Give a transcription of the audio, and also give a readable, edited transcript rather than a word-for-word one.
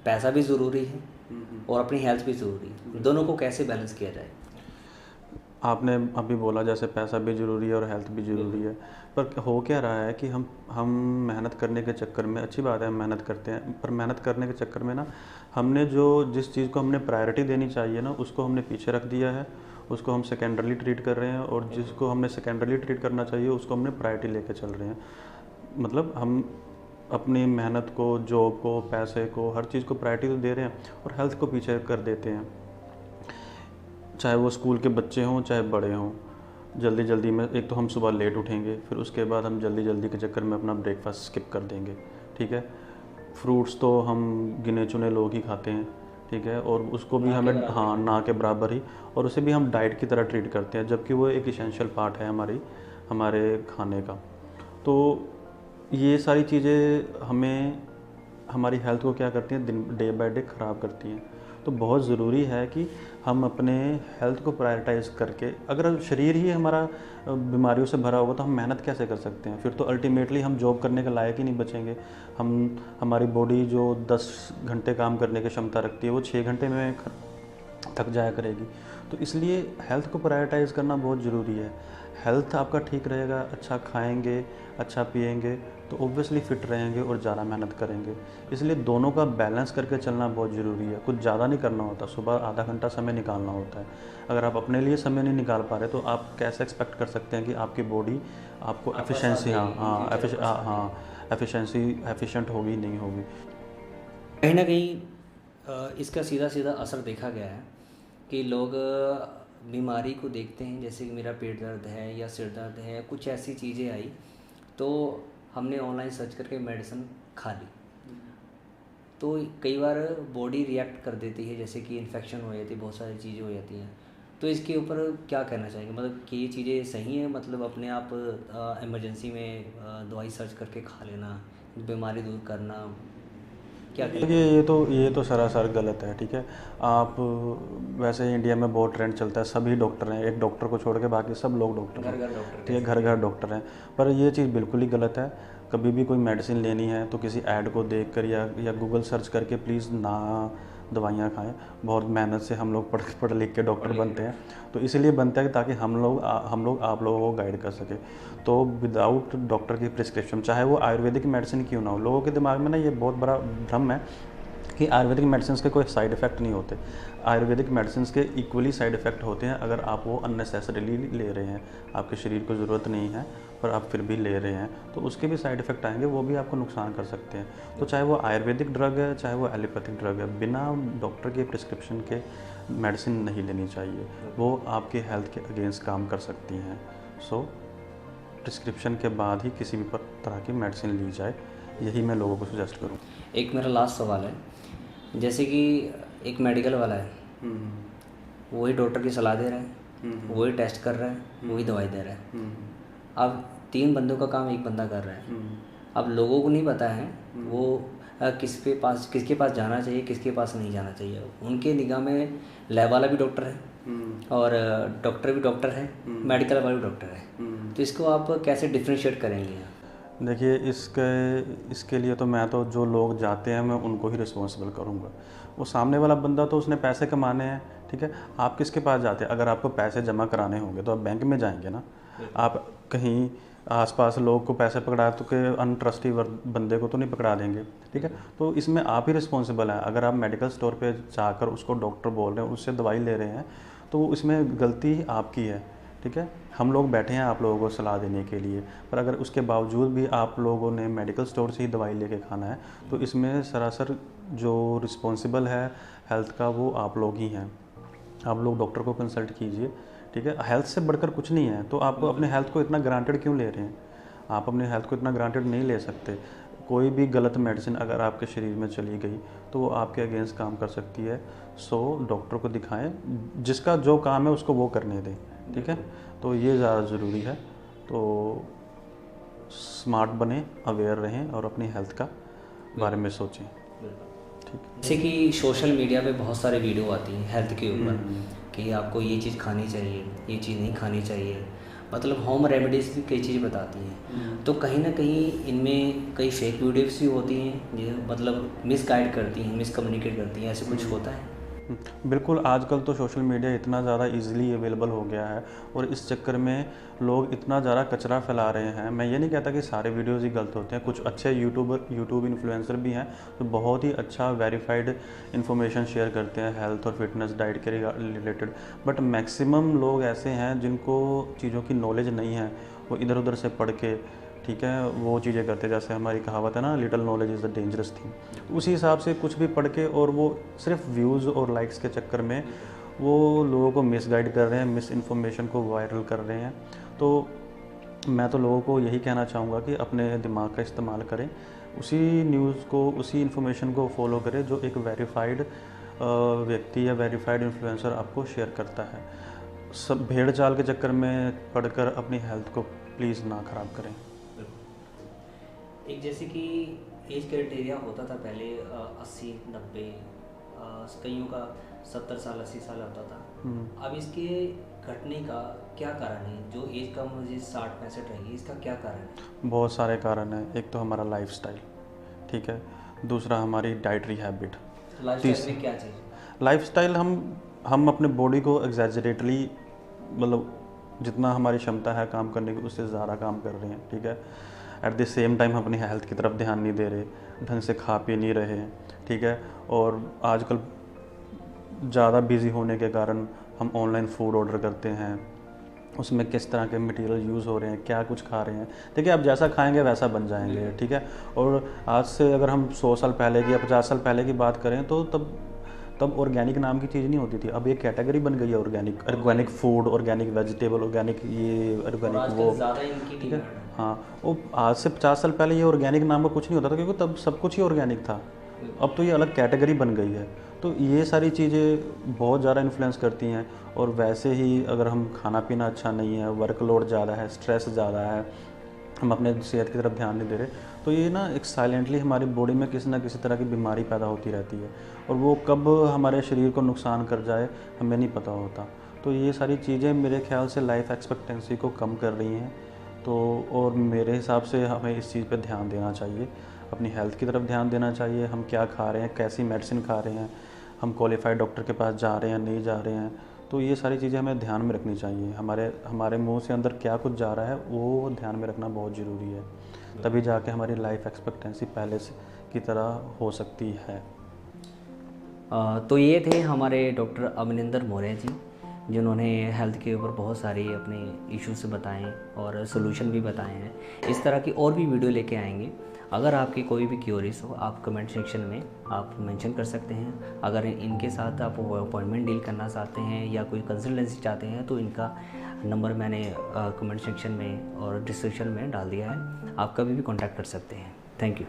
पैसा भी ज़रूरी है और अपनी हेल्थ भी ज़रूरी है, दोनों को कैसे बैलेंस किया जाए? आपने अभी बोला जैसे पैसा भी ज़रूरी है और हेल्थ भी ज़रूरी है, पर हो क्या रहा है कि हम मेहनत करने के चक्कर में, अच्छी बात है हम मेहनत करते हैं, पर मेहनत करने के चक्कर में ना हमने जो जिस चीज़ को हमने प्रायोरिटी देनी चाहिए ना उसको हमने पीछे रख दिया है, उसको हम सेकेंडरली ट्रीट कर रहे हैं, और जिसको हमने सेकेंडरली ट्रीट करना चाहिए उसको हमने प्रायोरिटी लेके चल रहे हैं। मतलब हम अपनी मेहनत को, जॉब को, पैसे को, हर चीज़ को प्रायोरिटी तो दे रहे हैं और हेल्थ को पीछे कर देते हैं। चाहे वो स्कूल के बच्चे हों चाहे बड़े हों, जल्दी जल्दी में एक तो हम सुबह लेट उठेंगे, फिर उसके बाद हम जल्दी जल्दी के चक्कर में अपना ब्रेकफास्ट स्किप कर देंगे, ठीक है। फ्रूट्स तो हम गिने चुने लोग ही खाते हैं, ठीक है, और उसको भी हमें, हाँ, ना के बराबर ही, और उसे भी हम डाइट की तरह ट्रीट करते हैं, जबकि वो एक इसेंशियल पार्ट है हमारे खाने का। तो ये सारी चीज़ें हमें हमारी हेल्थ को क्या करती हैं, दिन डे बाय डे ख़राब करती हैं। तो बहुत ज़रूरी है कि हम अपने हेल्थ को प्रायोरिटाइज़ करके, अगर शरीर ही हमारा बीमारियों से भरा होगा तो हम मेहनत कैसे कर सकते हैं? फिर तो अल्टीमेटली हम जॉब करने के लायक ही नहीं बचेंगे। हमारी बॉडी जो 10 घंटे काम करने की क्षमता रखती है वो 6 घंटे में थक जाया करेगी। तो इसलिए हेल्थ को प्रायोरिटाइज़ करना बहुत ज़रूरी है। हेल्थ आपका ठीक रहेगा, अच्छा खाएंगे, अच्छा पिएंगे, तो ऑब्वियसली फ़िट रहेंगे और ज़्यादा मेहनत करेंगे। इसलिए दोनों का बैलेंस करके चलना बहुत ज़रूरी है। कुछ ज़्यादा नहीं करना होता, सुबह आधा घंटा समय निकालना होता है। अगर आप अपने लिए समय नहीं निकाल पा रहे तो आप कैसे एक्सपेक्ट कर सकते हैं कि आपकी बॉडी आपको एफिशिएंसी, एफिशिएंट होगी, नहीं होगी। कहीं ना कहीं इसका सीधा सीधा असर देखा गया है कि लोग बीमारी को देखते हैं, जैसे कि मेरा पेट दर्द है या सिर दर्द है या कुछ ऐसी चीज़ें आई, तो हमने ऑनलाइन सर्च करके मेडिसिन खा ली, तो कई बार बॉडी रिएक्ट कर देती है, जैसे कि इन्फेक्शन हो जाती है, बहुत सारी चीज़ें हो जाती हैं। तो इसके ऊपर क्या कहना चाहेंगे, मतलब कि ये चीज़ें सही हैं, मतलब अपने आप इमरजेंसी में दवाई सर्च करके खा लेना, बीमारी दूर करना, क्या कहना देखिए चाहेंगे? ये तो सरासर गलत है, ठीक है। आप वैसे इंडिया में बहुत ट्रेंड चलता है, सभी डॉक्टर हैं, एक डॉक्टर को छोड़ के बाकी सब लोग डॉक्टर घर हैं, घर डॉक्टर ठीक है, कैसे? घर घर डॉक्टर हैं। पर ये चीज़ बिल्कुल ही गलत है। कभी भी कोई मेडिसिन लेनी है तो किसी ऐड को देख कर या गूगल सर्च करके प्लीज़ ना दवाइयाँ खाएं। बहुत मेहनत से हम लोग पढ़ लिख के डॉक्टर बनते हैं, तो इसीलिए बनता है कि ताकि हम लोग आप लोगों को गाइड कर सके। तो विदाउट डॉक्टर की प्रिस्क्रिप्शन, चाहे वो आयुर्वेदिक मेडिसिन क्यों ना हो, लोगों के दिमाग में ना ये बहुत बड़ा भ्रम है कि आयुर्वेदिक मेडिसिन के कोई साइड इफ़ेक्ट नहीं होते। आयुर्वेदिक मेडिसिन के इक्वली साइड इफ़ेक्ट होते हैं अगर आप वो अननेसेसरीली ले रहे हैं, आपके शरीर को ज़रूरत नहीं है पर आप फिर भी ले रहे हैं, तो उसके भी साइड इफ़ेक्ट आएंगे, वो भी आपको नुकसान कर सकते हैं। तो चाहे वो आयुर्वेदिक ड्रग है चाहे वो एलोपैथिक ड्रग है, बिना डॉक्टर के प्रिस्क्रिप्शन के मेडिसिन नहीं लेनी चाहिए, वो आपके हेल्थ के अगेंस्ट काम कर सकती हैं। सो प्रिस्क्रिप्शन के बाद ही किसी भी तरह की मेडिसिन ली जाए, यही मैं लोगों को सजेस्ट करूँ। एक मेरा लास्ट सवाल है, जैसे कि एक मेडिकल वाला है, वही डॉक्टर की सलाह दे रहा है, वही टेस्ट कर रहा है, वही दवाई दे रहा है। अब 3 बंदों का काम एक बंदा कर रहा है। अब लोगों को नहीं पता है वो किसके पास जाना चाहिए, किसके पास नहीं जाना चाहिए। उनके निगाह में लैब वाला भी डॉक्टर है और डॉक्टर भी डॉक्टर है, मेडिकल वाला भी डॉक्टर है। तो इसको आप कैसे डिफ्रेंशिएट करेंगे? देखिए इसके लिए तो मैं तो जो लोग जाते हैं मैं उनको ही रिस्पॉन्सिबल करूँगा। वो सामने वाला बंदा तो उसने पैसे कमाने हैं, ठीक है। आप किसके पास जाते हैं? अगर आपको पैसे जमा कराने होंगे तो आप बैंक में जाएंगे ना। आप कहीं आसपास लोग को पैसे पकड़ा तो के अनट्रस्टी बंदे को तो नहीं पकड़ा देंगे, ठीक है। तो इसमें आप ही रिस्पॉन्सिबल हैं। अगर आप मेडिकल स्टोर पे जाकर उसको डॉक्टर बोल रहे हैं, उससे दवाई ले रहे हैं, तो इसमें गलती आपकी है, ठीक है। हम लोग बैठे हैं आप लोगों को सलाह देने के लिए, पर अगर उसके बावजूद भी आप लोगों ने मेडिकल स्टोर से ही दवाई लेके खाना है, तो इसमें सरासर जो रिस्पॉन्सिबल है हेल्थ का वो आप लोग ही हैं। आप लोग डॉक्टर को कंसल्ट कीजिए, ठीक है। हेल्थ से बढ़कर कुछ नहीं है, तो आप अपने हेल्थ को इतना ग्रांटेड क्यों ले रहे हैं? आप अपने हेल्थ को इतना ग्रांटेड नहीं ले सकते। कोई भी गलत मेडिसिन अगर आपके शरीर में चली गई तो वो आपके अगेंस्ट काम कर सकती है। सो डॉक्टर को दिखाएं, जिसका जो काम है उसको वो करने दें, ठीक है। तो ये ज़्यादा ज़रूरी है। तो स्मार्ट बने, अवेयर रहें और अपनी हेल्थ का बारे में सोचें, ठीक। जैसे कि सोशल मीडिया पे बहुत सारे वीडियो आती हैं हेल्थ के ऊपर कि आपको ये चीज़ खानी चाहिए, ये चीज़ नहीं खानी चाहिए, मतलब होम रेमेडीज़ भी कई चीज़ें बताती हैं। तो कहीं ना कहीं इनमें कई फेक वीडियोस भी होती हैं जो मतलब मिसगाइड करती हैं, मिसकम्युनिकेट करती हैं, ऐसे कुछ होता है? बिल्कुल, आजकल तो सोशल मीडिया इतना ज़्यादा इजीली अवेलेबल हो गया है और इस चक्कर में लोग इतना ज़्यादा कचरा फैला रहे हैं। मैं ये नहीं कहता कि सारे वीडियोज़ ही गलत होते हैं, कुछ अच्छे यूट्यूब इन्फ्लुएंसर भी हैं जो बहुत ही अच्छा वेरीफाइड इन्फॉर्मेशन शेयर करते हैं हेल्थ और फिटनेस डाइट के रिलेटेड। बट मैक्सिमम लोग ऐसे हैं जिनको चीज़ों की नॉलेज नहीं है, वो इधर उधर से पढ़ के, ठीक है, वो चीज़ें करते हैं। जैसे हमारी कहावत है ना, little knowledge is the dangerous thing. उसी हिसाब से कुछ भी पढ़ के और वो सिर्फ व्यूज़ और लाइक्स के चक्कर में वो लोगों को मिसगाइड कर रहे हैं, मिस इन्फॉर्मेशन को वायरल कर रहे हैं। तो मैं तो लोगों को यही कहना चाहूँगा कि अपने दिमाग का इस्तेमाल करें, उसी न्यूज़ को, उसी इन्फॉर्मेशन को फॉलो करें जो एक वेरीफाइड व्यक्ति या वेरीफाइड इन्फ्लुएंसर आपको शेयर करता है। सब भेड़ चाल के चक्कर में पढ़कर अपनी हेल्थ को प्लीज़ ना ख़राब करें। एक जैसे कि एज क्राइटेरिया होता था पहले 80 90, कईयों का 70 साल 80 साल होता था। अब इसके घटने का क्या कारण है? जो एज कम 60 65 रही, इसका क्या कारण है? बहुत सारे कारण हैं। एक तो हमारा लाइफस्टाइल, ठीक है, दूसरा हमारी डाइटरी हैबिट। लाइफस्टाइल में क्या चीज़? लाइफस्टाइल, हम अपने बॉडी को एग्जैजरेटली, मतलब जितना हमारी क्षमता है काम करने की उससे ज़्यादा काम कर रहे हैं, ठीक है। एट द सेम टाइम अपनी हेल्थ की तरफ ध्यान नहीं दे रहे, ढंग से खा पी नहीं रहे, ठीक है। और आजकल ज़्यादा बिज़ी होने के कारण हम ऑनलाइन फूड ऑर्डर करते हैं, उसमें किस तरह के मटेरियल यूज़ हो रहे हैं, क्या कुछ खा रहे हैं, देखिए आप जैसा खाएंगे वैसा बन जाएंगे, ठीक है। और आज से अगर हम 100 साल पहले की या 50 साल पहले की बात करें तो तब ऑर्गेनिक नाम की चीज़ नहीं होती थी। अब एक कैटेगरी बन गई है organic food, organic vegetable, organic ये, ऑर्गेनिक वो, ठीक है। हाँ, वो आज से 50 साल पहले ये ऑर्गेनिक नाम का कुछ नहीं होता था क्योंकि तब सब कुछ ही ऑर्गेनिक था। अब तो ये अलग कैटेगरी बन गई है। तो ये सारी चीज़ें बहुत ज़्यादा इन्फ्लुएंस करती हैं। और वैसे ही अगर हम खाना पीना अच्छा नहीं है, वर्कलोड ज़्यादा है, स्ट्रेस ज़्यादा है, हम अपने सेहत की तरफ ध्यान नहीं दे रहे, तो ये ना एक साइलेंटली हमारी बॉडी में किसी ना किसी तरह की बीमारी पैदा होती रहती है और वो कब हमारे शरीर को नुकसान कर जाए हमें नहीं पता होता। तो ये सारी चीज़ें मेरे ख्याल से लाइफ एक्सपेक्टेंसी को कम कर रही हैं। तो और मेरे हिसाब से हमें इस चीज़ पे ध्यान देना चाहिए, अपनी हेल्थ की तरफ ध्यान देना चाहिए। हम क्या खा रहे हैं, कैसी मेडिसिन खा रहे हैं, हम क्वालिफाइड डॉक्टर के पास जा रहे हैं नहीं जा रहे हैं, तो ये सारी चीज़ें हमें ध्यान में रखनी चाहिए। हमारे मुंह से अंदर क्या कुछ जा रहा है वो ध्यान में रखना बहुत ज़रूरी है, तभी जाके हमारी लाइफ एक्सपेक्टेंसी पहले से की तरह हो सकती है। तो ये थे हमारे डॉक्टर अमनिंदर मौर्य जी, जिन्होंने हेल्थ के ऊपर बहुत सारे अपने इश्यूज बताएं और सोल्यूशन भी बताए हैं। इस तरह की और भी वीडियो लेके आएंगे। अगर आपकी कोई भी क्यूरीज हो आप कमेंट सेक्शन में आप मेंशन कर सकते हैं। अगर इनके साथ आप अपॉइंटमेंट डील करना चाहते हैं या कोई कंसल्टेंसी चाहते हैं तो इनका नंबर मैंने कमेंट सेक्शन में और डिस्क्रिप्शन में डाल दिया है, आप कभी भी कॉन्टैक्ट कर सकते हैं। Thank you.